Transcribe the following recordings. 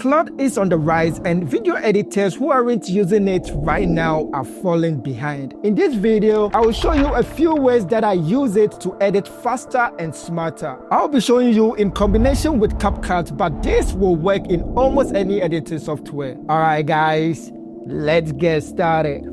Claude is on the rise and video editors who aren't using it right now are falling behind. In this video, I will show you a few ways that I use it to edit faster and smarter. I'll be showing you in combination with CapCut, but this will work in almost any editing software. Alright guys, let's get started.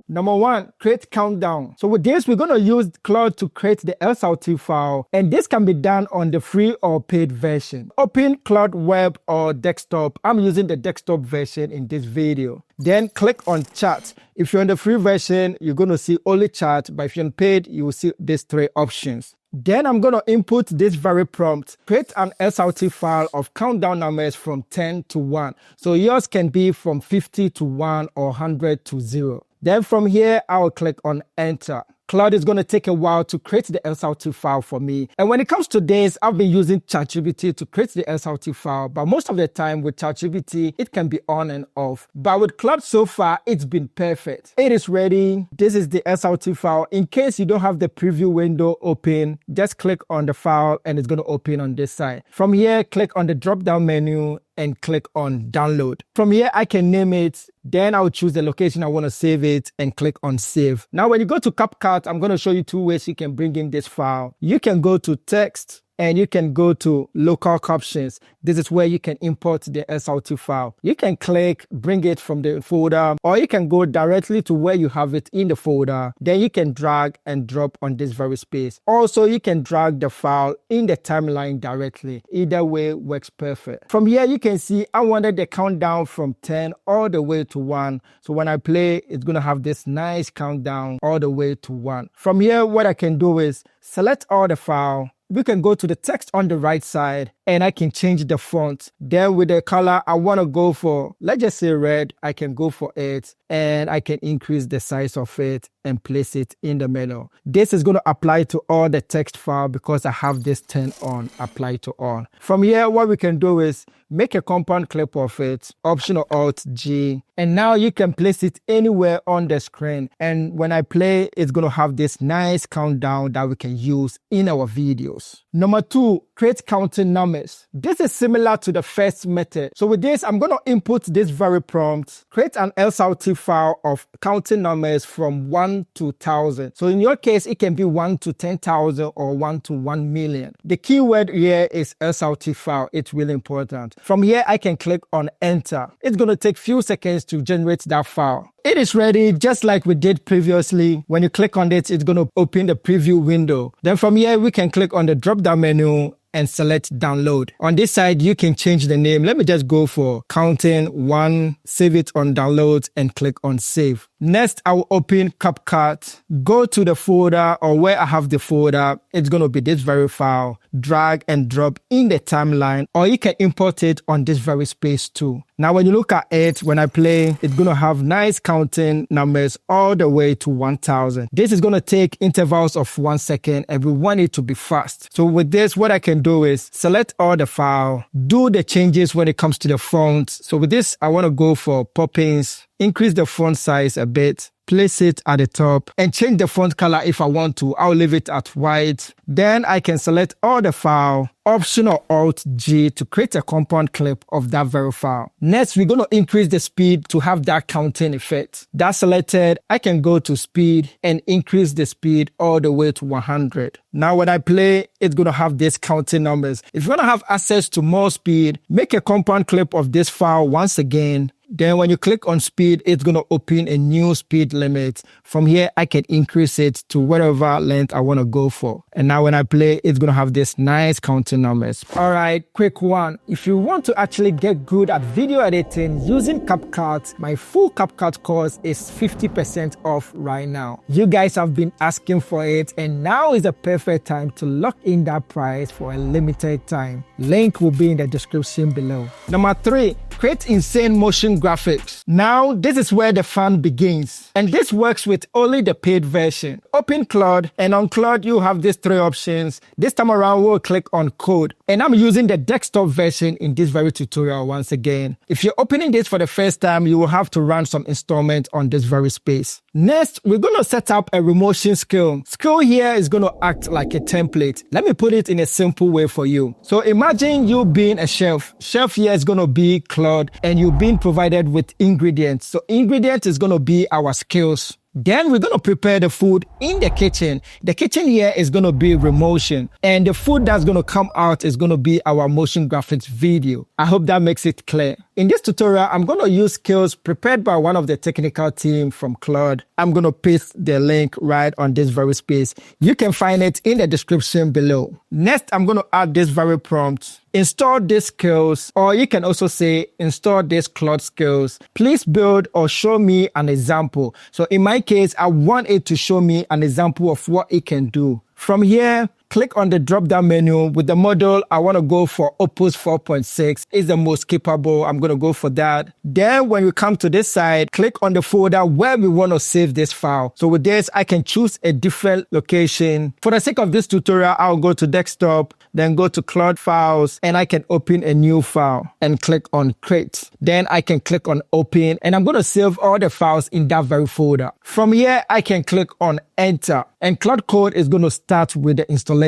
Number 1, create countdown. So with this, we're going to use Claude to create the SRT file, and this can be done on the free or paid version. Open Claude web or desktop. I'm using the desktop version in this video. Then click on chat. If you're on the free version, you're going to see only chat, but if you're on paid, you will see these 3 options. Then I'm going to input this very prompt. Create an SRT file of countdown numbers from 10 to 1. So yours can be from 50 to 1 or 100 to 0. Then from here, I will click on enter. Claude is going to take a while to create the SRT file for me. And when it comes to this, I've been using ChatGPT to create the SRT file, but most of the time with ChatGPT, it can be on and off. But with Claude so far, it's been perfect. It is ready. This is the SRT file. In case you don't have the preview window open, just click on the file and it's going to open on this side. From here, click on the drop-down menu and click on download. From here, I can name it. Then I'll choose the location I want to save it and click on save. Now, when you go to CapCut, I'm going to show you 2 ways you can bring in this file. You can go to text and you can go to local captions. This is where you can import the SRT file. You can click, bring it from the folder, or you can go directly to where you have it in the folder. Then you can drag and drop on this very space. Also, you can drag the file in the timeline directly. Either way works perfect. From here, you can see I wanted the countdown from 10 all the way to 1. So when I play, it's going to have this nice countdown all the way to 1. From here, what I can do is select all the file. We can go to the text on the right side and I can change the font. Then with the color, I want to go for, let's just say red. I can go for it and I can increase the size of it and place it in the middle. This is going to apply to all the text file because I have this turned on, apply to all. From here, what we can do is make a compound clip of it, Option or Alt G, and now you can place it anywhere on the screen. And when I play, it's going to have this nice countdown that we can use in our videos. Number 2, create counting numbers. This is similar to the first method. So with this, I'm going to input this very prompt, create an SRT file of counting numbers from 1 to 1,000. So in your case, it can be 1 to 10,000 or 1 to 1 million. The keyword here is SRT file. It's really important. From here, I can click on enter. It's going to take few seconds to generate that file. It is ready just like we did previously. When you click on it, it's going to open the preview window. Then from here, we can click on the drop-down menu and select download. On this side, you can change the name. Let me just go for counting 1, save it on downloads and click on save. Next, I will open CapCut, go to the folder or where I have the folder. It's going to be this very file, drag and drop in the timeline, or you can import it on this very space too. Now, when you look at it, when I play, it's going to have nice counting numbers all the way to 1,000. This is going to take intervals of 1 second and we want it to be fast. So with this, what I can do is select all the file, do the changes when it comes to the font. So with this, I want to go for poppins, increase the font size a bit, place it at the top and change the font color if I want to. I'll leave it at white. Then I can select all the file, Option or Alt G to create a compound clip of that very file. Next, we're going to increase the speed to have that counting effect. That's selected. I can go to speed and increase the speed all the way to 100. Now, when I play, it's going to have these counting numbers. If you want to have access to more speed, make a compound clip of this file once again. Then when you click on speed, it's going to open a new speed limit. From here, I can increase it to whatever length I want to go for. And now when I play, it's going to have this nice counting numbers. All right, quick one. If you want to actually get good at video editing using CapCut, my full CapCut course is 50% off right now. You guys have been asking for it, and now is the perfect time to lock in that price for a limited time. Link will be in the description below. Number 3, create insane motion graphics. Now, this is where the fun begins. And this works with only the paid version. Open Claude, and on Claude, you have these 3 options. This time around, we'll click on code. And I'm using the desktop version in this very tutorial once again. If you're opening this for the first time, you will have to run some installment on this very space. Next, we're going to set up a remotion skill. Skill here is going to act like a template. Let me put it in a simple way for you. So imagine you being a chef. Chef here is going to be Claude, and you've been provided with ingredients. So ingredient is going to be our skills. Then we're going to prepare the food in the kitchen. The kitchen here is going to be remotion, and the food that's going to come out is going to be our motion graphics video. I hope that makes it clear. In this tutorial, I'm going to use skills prepared by one of the technical team from Claude. I'm going to paste the link right on this very space. You can find it in the description below. Next, I'm going to add this very prompt. Install these skills, or you can also say install this Claude skills. Please build or show me an example. So in my case, I want it to show me an example of what it can do. From here, click on the drop-down menu. With the model, I want to go for Opus 4.6. It's the most capable. I'm going to go for that. Then when we come to this side, click on the folder where we want to save this file. So with this, I can choose a different location. For the sake of this tutorial, I'll go to desktop, then go to Claude files, and I can open a new file and click on create. Then I can click on open, and I'm going to save all the files in that very folder. From here, I can click on enter, and Claude Code is going to start with the installation.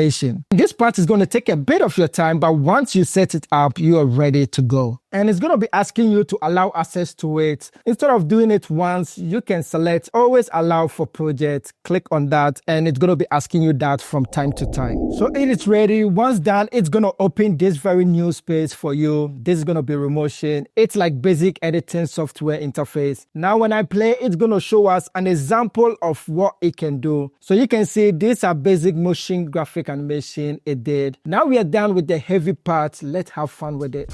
This part is going to take a bit of your time, but once you set it up, you are ready to go. And it's going to be asking you to allow access to it. Instead of doing it once, you can select always allow for project, click on that, and it's going to be asking you that from time to time. So it is ready. Once done, it's going to open this very new space for you. This is going to be remotion. It's like basic editing software interface. Now when I play, it's going to show us an example of what it can do. So you can see these are basic motion graphic animation it did. Now we are done with the heavy part. Let's have fun with it.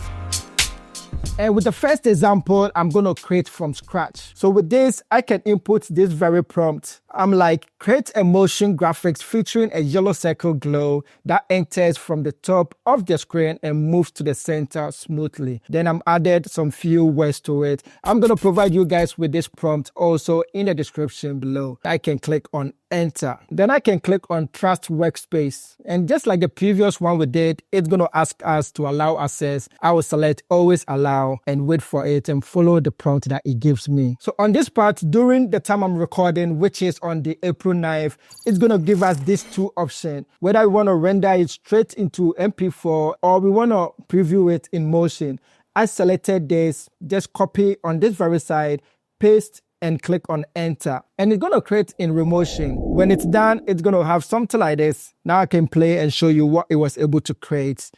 And with the first example, I'm going to create from scratch. So with this, I can input this very prompt. I'm like, create a motion graphics featuring a yellow circle glow that enters from the top of the screen and moves to the center smoothly. Then I'm added some few words to it. I'm going to provide you guys with this prompt also in the description below. I can click on enter. Then I can click on trust workspace. And just like the previous one we did, it's going to ask us to allow access. I will select always allow and wait for it and follow the prompt that it gives me. So on this part, during the time I'm recording, which is on the April 9th, it's going to give us these two options. Whether we want to render it straight into MP4 or we want to preview it in motion. I selected this, just copy on this very side, paste, and click on enter. And it's going to create in remotion. When it's done, it's going to have something like this. Now I can play and show you what it was able to create.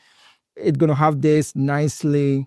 It's going to have this nicely.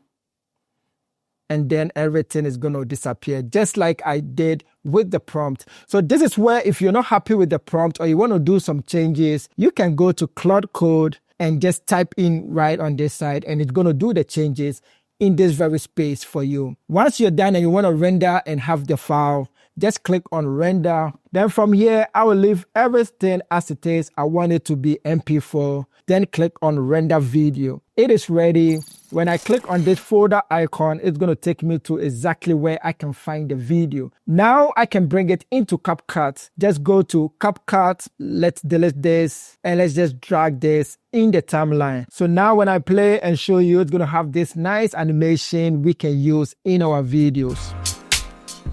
And then everything is going to disappear, just like I did with the prompt. So this is where if you're not happy with the prompt or you want to do some changes, you can go to Claude Code and just type in right on this side, and it's going to do the changes in this very space for you. Once you're done and you want to render and have the file, just click on render. Then from here, I will leave everything as it is. I want it to be MP4. Then click on render video. It is ready. When I click on this folder icon, it's going to take me to exactly where I can find the video. Now I can bring it into CapCut. Just go to CapCut. Let's delete this and let's just drag this in the timeline. So now when I play and show you, it's going to have this nice animation we can use in our videos.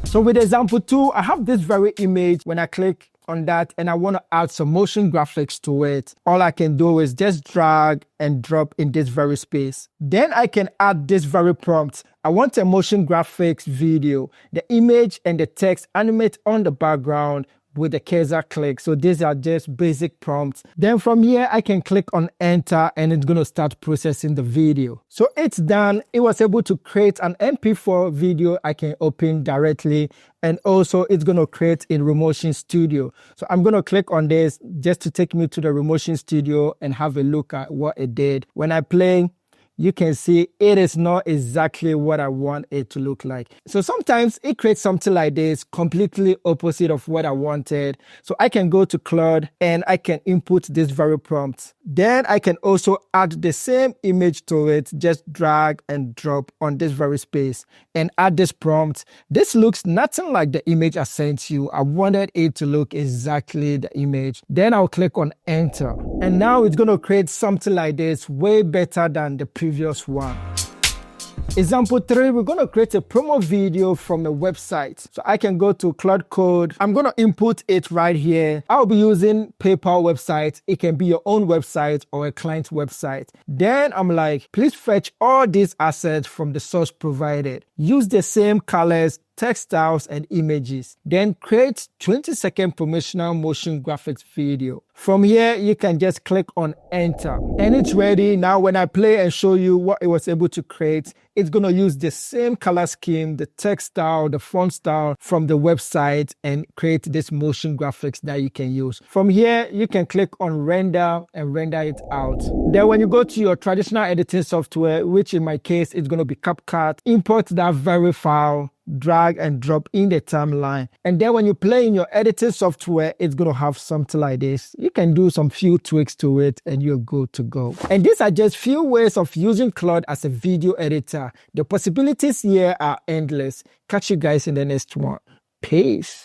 So with example 2, I have this very image. When I click on that and I want to add some motion graphics to it, all I can do is just drag and drop in this very space. Then I can add this very prompt. I want a motion graphics video. The image and the text animate on the background with the cursor click. So these are just basic prompts. Then from here, I can click on enter and it's going to start processing the video. So it's done. It was able to create an MP4 video I can open directly. And also it's going to create in Remotion Studio. So I'm going to click on this just to take me to the Remotion Studio and have a look at what it did. When I play, you can see it is not exactly what I want it to look like. So sometimes it creates something like this, completely opposite of what I wanted. So I can go to Claude and I can input this very prompt. Then I can also add the same image to it, just drag and drop on this very space and add this prompt. This looks nothing like the image I sent you. I wanted it to look exactly the image. Then I'll click on enter. And now it's going to create something like this, way better than the previous one. Example 3, we're going to create a promo video from a website. So I can go to Claude Code. I'm going to input it right here. I'll be using PayPal website. It can be your own website or a client website. Then I'm like, please fetch all these assets from the source provided. Use the same colors, text styles, and images. Then create 20-second promotional motion graphics video. From here, you can just click on enter and it's ready. Now, when I play and show you what it was able to create, it's going to use the same color scheme, the text style, the font style from the website and create this motion graphics that you can use. From here, you can click on render and render it out. Then when you go to your traditional editing software, which in my case is going to be CapCut, import that very file, drag and drop in the timeline. And then when you play in your editing software, it's going to have something like this. You can do some few tweaks to it and you're good to go. And these are just few ways of using Claude as a video editor. The possibilities here are endless. Catch you guys in the next one. Peace.